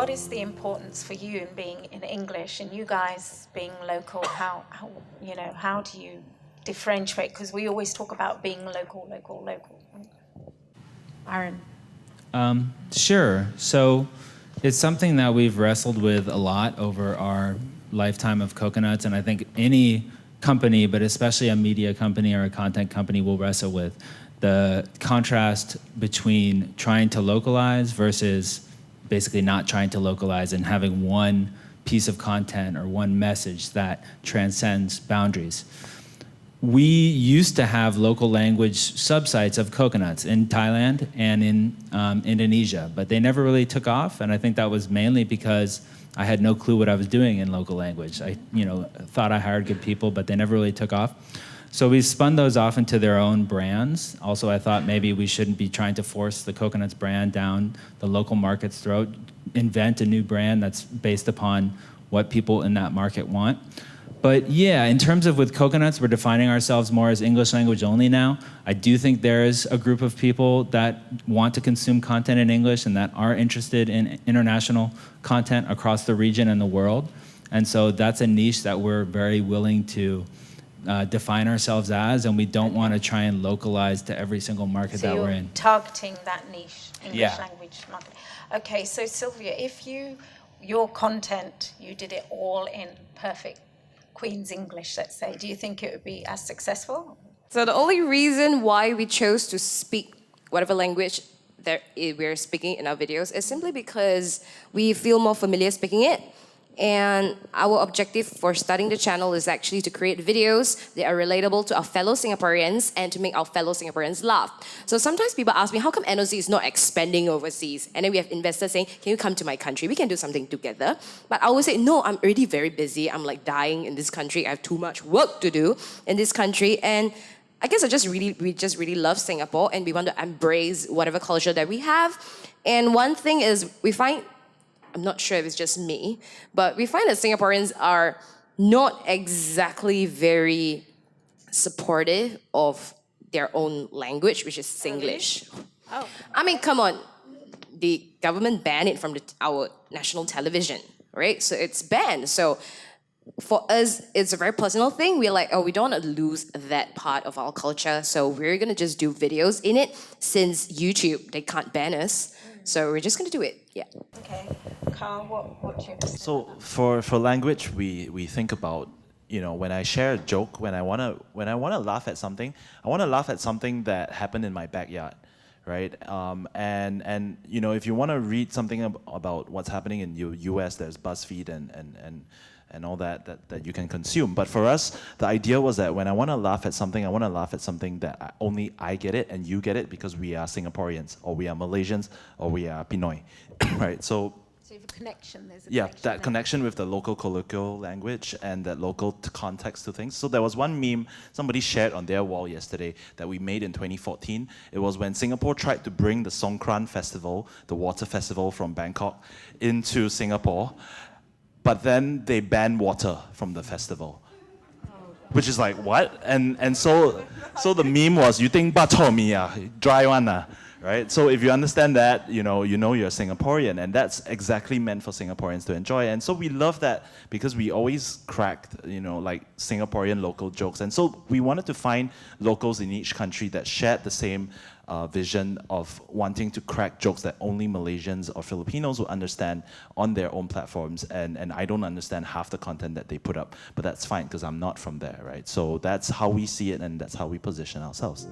what is the importance for you in being in English and you guys being local? How do you differentiate? Because we always talk about being local. Aaron. Sure. So it's something that we've wrestled with a lot over our lifetime of Coconuts, and I think any company, but especially a media company or a content company, will wrestle with the contrast between trying to localize versus basically not trying to localize and having one piece of content or one message that transcends boundaries. We used to have local language subsites of Coconuts in Thailand and in Indonesia, but they never really took off, and I think that was mainly because I had no clue what I was doing in local language. I thought I hired good people, but they never really took off. So we spun those off into their own brands. Also, I thought maybe we shouldn't be trying to force the Coconuts brand down the local market's throat, invent a new brand that's based upon what people in that market want. But yeah, in terms of with Coconuts, we're defining ourselves more as English language only now. I do think there is a group of people that want to consume content in English and that are interested in international content across the region and the world. And so that's a niche that we're very willing to define ourselves as, and we don't want to try and localize to every single market that we're in. Targeting that niche, English language market. Okay, so Sylvia, if your content, you did it all in perfect Queen's English, let's say, do you think it would be as successful? So the only reason why we chose to speak whatever language that we're speaking in our videos is simply because we feel more familiar speaking it. And our objective for starting the channel is actually to create videos that are relatable to our fellow Singaporeans and to make our fellow Singaporeans laugh. So sometimes people ask me, how come NOC is not expanding overseas? And then we have investors saying, can you come to my country? We can do something together. But I always say, no, I'm already very busy. I'm like dying in this country. I have too much work to do in this country. And I guess we just really love Singapore and we want to embrace whatever culture that we have. And one thing is we find, I'm not sure if it's just me, but we find that Singaporeans are not exactly very supportive of their own language, which is Singlish. Oh. I mean, come on. The government banned it from our national television, right? So it's banned. So for us, it's a very personal thing. We're like, oh, we don't want to lose that part of our culture. So we're going to just do videos in it since YouTube, they can't ban us. So we're just going to do it, yeah. Okay, Carl, what do you say? So for language, we think about, when I share a joke, when I wanna laugh at something, I wanna laugh at something that happened in my backyard, right? And if you wanna read something about what's happening in US, there's BuzzFeed and all that you can consume. But for us, the idea was that when I want to laugh at something, I want to laugh at something that only I get it and you get it because we are Singaporeans or we are Malaysians or we are Pinoy, right? So you have a connection, there's a yeah, connection that connection with the local colloquial language and that local context to things. So there was one meme somebody shared on their wall yesterday that we made in 2014. It was when Singapore tried to bring the Songkran Festival, the water festival from Bangkok, into Singapore. But then they banned water from the festival, which is like, what? And so the meme was, you think bak mi dry one right? So if you understand that, you know you're Singaporean, and that's exactly meant for Singaporeans to enjoy. And so we love that because we always cracked, like Singaporean local jokes. And so we wanted to find locals in each country that shared the same vision of wanting to crack jokes that only Malaysians or Filipinos will understand on their own platforms. And I don't understand half the content that they put up, but that's fine because I'm not from there, right? So that's how we see it and that's how we position ourselves.